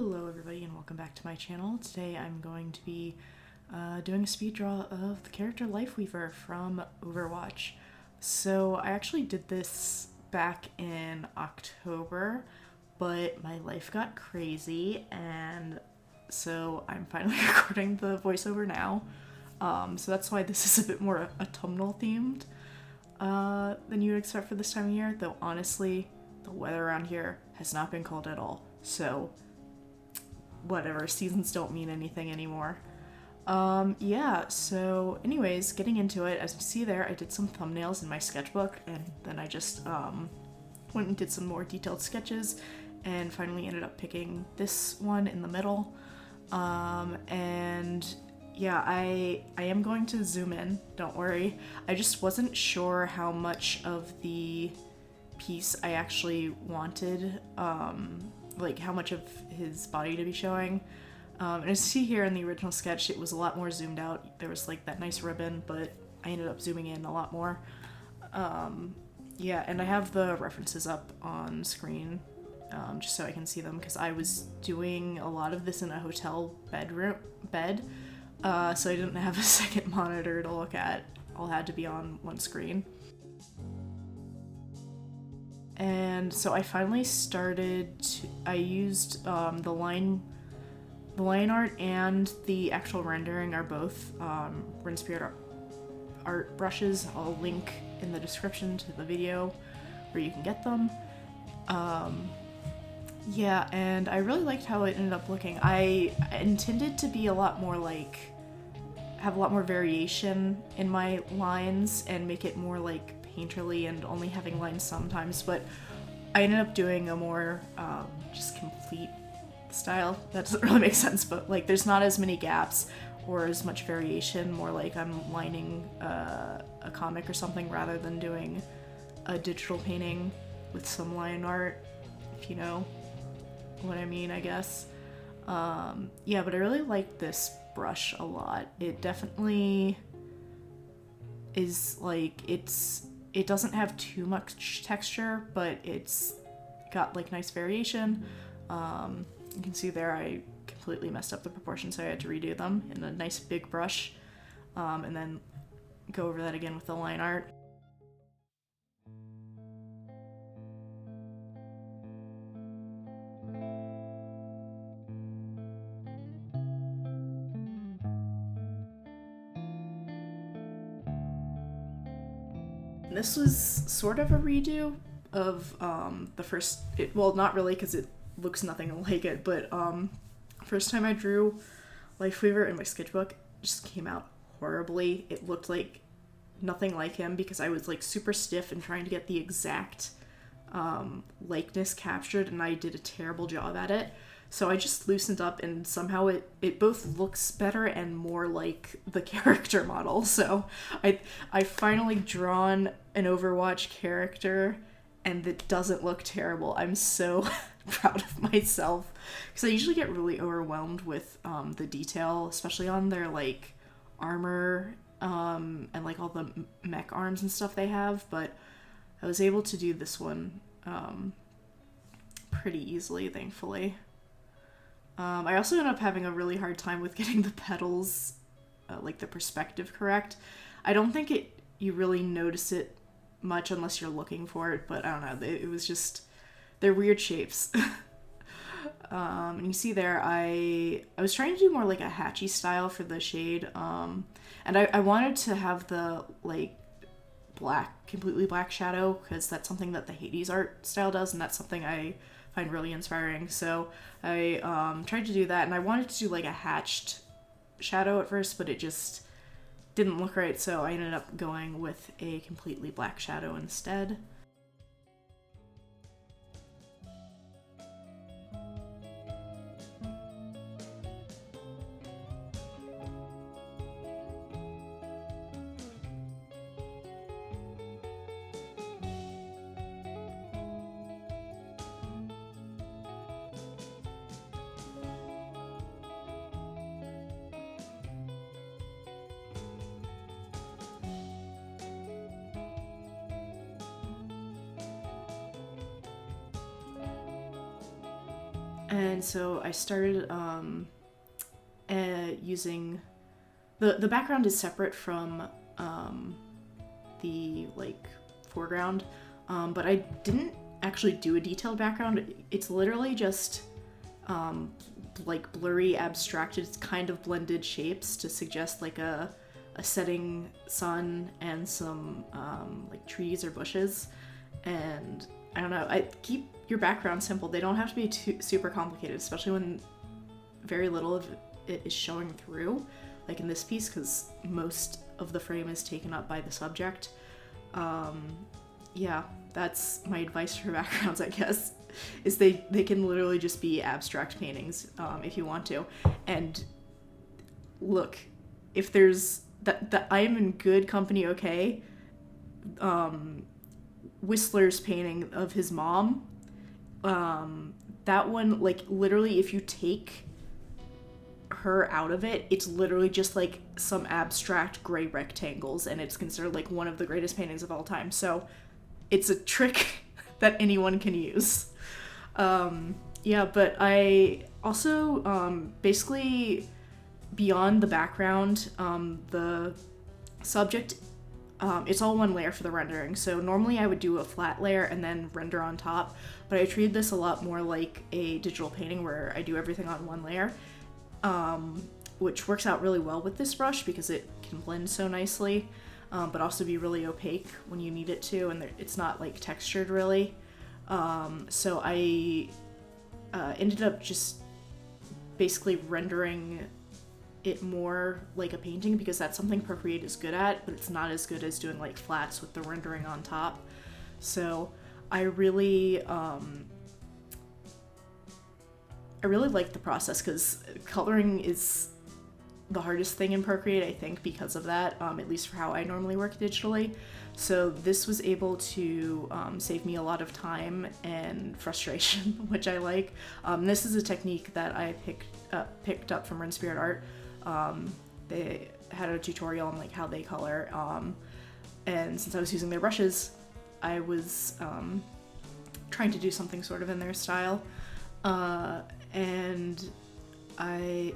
Hello everybody and welcome back to my channel. Today I'm going to be doing a speed draw of the character Lifeweaver from Overwatch. So I actually did this back in October, but my life got crazy and so I'm finally recording the voiceover now. So that's why this is a bit more autumnal themed than you would expect for this time of year, though honestly the weather around here has not been cold at all. So whatever, seasons don't mean anything anymore. Yeah, so anyways, getting into it, as you see there, I did some thumbnails in my sketchbook, and then I just went and did some more detailed sketches, and finally ended up picking this one in the middle. And yeah, I am going to zoom in, don't worry. I just wasn't sure how much of the piece I actually wanted, like how much of his body to be showing. And as you see here in the original sketch, it was a lot more zoomed out. There was like that nice ribbon, but I ended up zooming in a lot more. Yeah, and I have the references up on screen just so I can see them, because I was doing a lot of this in a hotel bed, so I didn't have a second monitor to look at. All had to be on one screen. And so I finally started I used the line art and the actual rendering are both Rin Spirit art brushes. I'll link in the description to the video where you can get them. Yeah, and I really liked how it ended up looking. I intended to be a lot more like, have a lot more variation in my lines and make it more like painterly and only having lines sometimes, but I ended up doing a more just complete style. That doesn't really make sense, but like there's not as many gaps or as much variation, more like I'm lining a comic or something rather than doing a digital painting with some line art, if you know what I mean, I guess. Yeah, but I really like this brush a lot. It definitely is like, it doesn't have too much texture, but it's got like nice variation. You can see there I completely messed up the proportions, so I had to redo them in a nice big brush, and then go over that again with the line art. This was sort of a redo of the first, well, not really because it looks nothing like it, but first time I drew Lifeweaver in my sketchbook, it just came out horribly. It looked like nothing like him because I was like super stiff and trying to get the exact likeness captured, and I did a terrible job at it. So I just loosened up, and somehow it both looks better and more like the character model. So I finally drawn an Overwatch character, and it doesn't look terrible. I'm so proud of myself, because I usually get really overwhelmed with the detail, especially on their like armor and like all the mech arms and stuff they have, but I was able to do this one pretty easily, thankfully. I also ended up having a really hard time with getting the petals, like the perspective correct. I don't think you really notice it much unless you're looking for it, but I don't know, it was just, they're weird shapes. And you see there, I was trying to do more like a hatchy style for the shade, and I wanted to have the like completely black shadow, because that's something that the Hades art style does, and that's something I find really inspiring. So I tried to do that, and I wanted to do like a hatched shadow at first, but it just didn't look right, so I ended up going with a completely black shadow instead. And so I started using the background is separate from the like foreground, but I didn't actually do a detailed background. It's literally just like blurry, abstracted, kind of blended shapes to suggest like a setting sun and some like trees or bushes. And I don't know, I keep your background simple. They don't have to be too super complicated, especially when very little of it is showing through, like in this piece, because most of the frame is taken up by the subject. Yeah, that's my advice for backgrounds, I guess, is they can literally just be abstract paintings if you want to. And look, if there's that I am in good company, okay? Whistler's painting of his mom, that one, like, literally, if you take her out of it, it's literally just like some abstract gray rectangles, and it's considered like one of the greatest paintings of all time. So it's a trick that anyone can use. Yeah, but I also basically, beyond the background, the subject, it's all one layer for the rendering. So normally I would do a flat layer and then render on top, but I treated this a lot more like a digital painting where I do everything on one layer, which works out really well with this brush because it can blend so nicely, but also be really opaque when you need it to, and it's not like textured really. So I ended up just basically rendering it more like a painting, because that's something Procreate is good at, but it's not as good as doing like flats with the rendering on top. So I really like the process, because coloring is the hardest thing in Procreate, I think, because of that, at least for how I normally work digitally. So this was able to save me a lot of time and frustration, which I like. This is a technique that I picked up from Spirit Art. They had a tutorial on like how they color, and since I was using their brushes, I was trying to do something sort of in their style, and I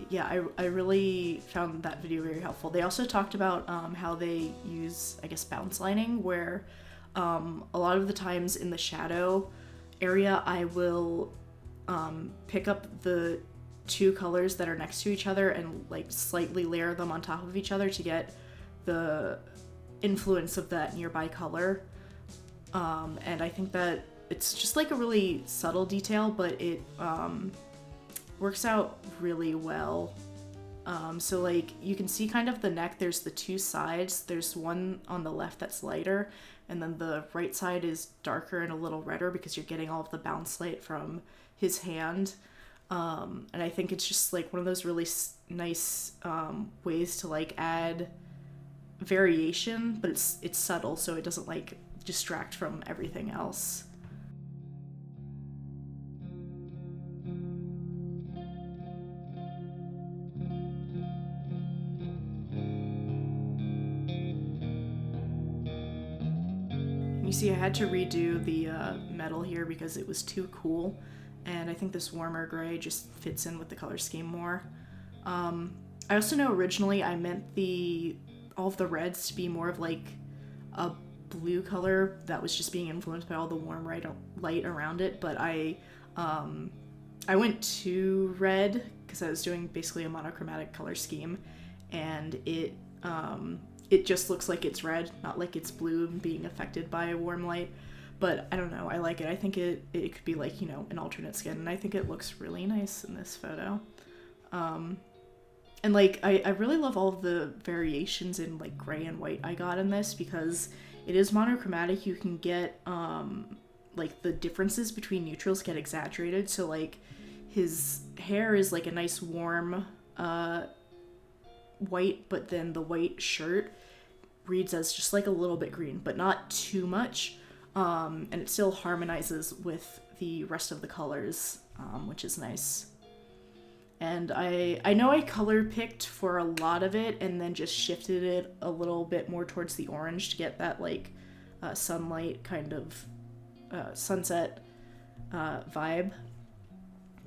really found that video very helpful. They also talked about how they use, I guess, bounce lining, where a lot of the times in the shadow area I will pick up the two colors that are next to each other and like slightly layer them on top of each other to get the influence of that nearby color. And I think that it's just like a really subtle detail, but it works out really well. So like you can see kind of the neck, there's the two sides. There's one on the left that's lighter, and then the right side is darker and a little redder because you're getting all of the bounce light from his hand. And I think it's just like one of those really nice ways to like add variation, but it's subtle, so it doesn't like distract from everything else. You see, I had to redo the metal here because it was too cool, and I think this warmer gray just fits in with the color scheme more. I also know originally I meant all of the reds to be more of like a blue color that was just being influenced by all the warm light around it, but I went too red because I was doing basically a monochromatic color scheme, and it just looks like it's red, not like it's blue being affected by a warm light. But I don't know, I like it. I think it could be like, you know, an alternate skin, and I think it looks really nice in this photo. And like, I really love all of the variations in like gray and white I got in this, because it is monochromatic. You can get, like the differences between neutrals get exaggerated. So like his hair is like a nice warm, white, but then the white shirt reads as just like a little bit green, but not too much. And it still harmonizes with the rest of the colors, which is nice. And I know I color picked for a lot of it and then just shifted it a little bit more towards the orange to get that like sunlight kind of sunset vibe.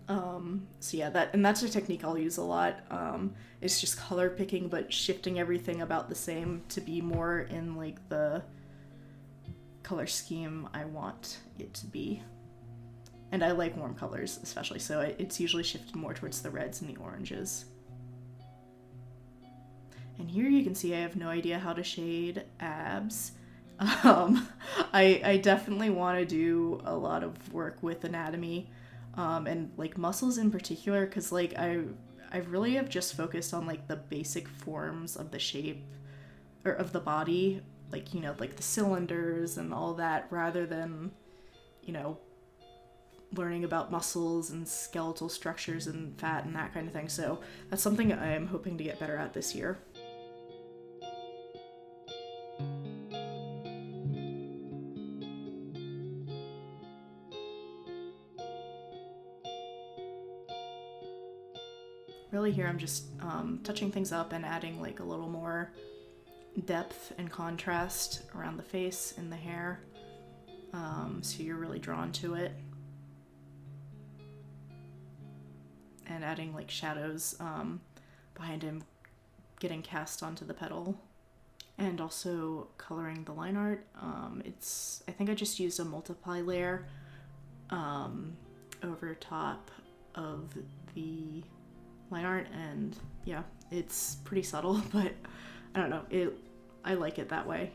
So yeah, that's a technique I'll use a lot. It's just color picking, but shifting everything about the same to be more in like the color scheme I want it to be. And I like warm colors especially, so it's usually shifted more towards the reds and the oranges. And here you can see I have no idea how to shade abs. I definitely want to do a lot of work with anatomy, and like muscles in particular, because like I really have just focused on like the basic forms of the shape or of the body, like, you know, like the cylinders and all that, rather than, you know, learning about muscles and skeletal structures and fat and that kind of thing. So that's something I'm hoping to get better at this year. Really here I'm just touching things up and adding like a little more depth and contrast around the face and the hair, so you're really drawn to it. And adding like shadows behind him getting cast onto the petal. And also coloring the line art. I think I just used a multiply layer over top of the line art, and yeah, it's pretty subtle, but I don't know, I like it that way.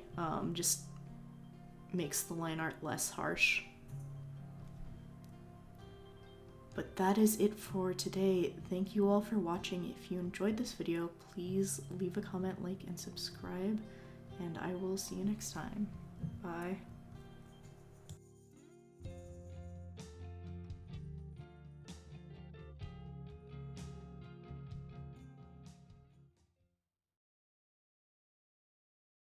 Just makes the line art less harsh. But that is it for today. Thank you all for watching. If you enjoyed this video, please leave a comment, like, and subscribe, and I will see you next time. Bye.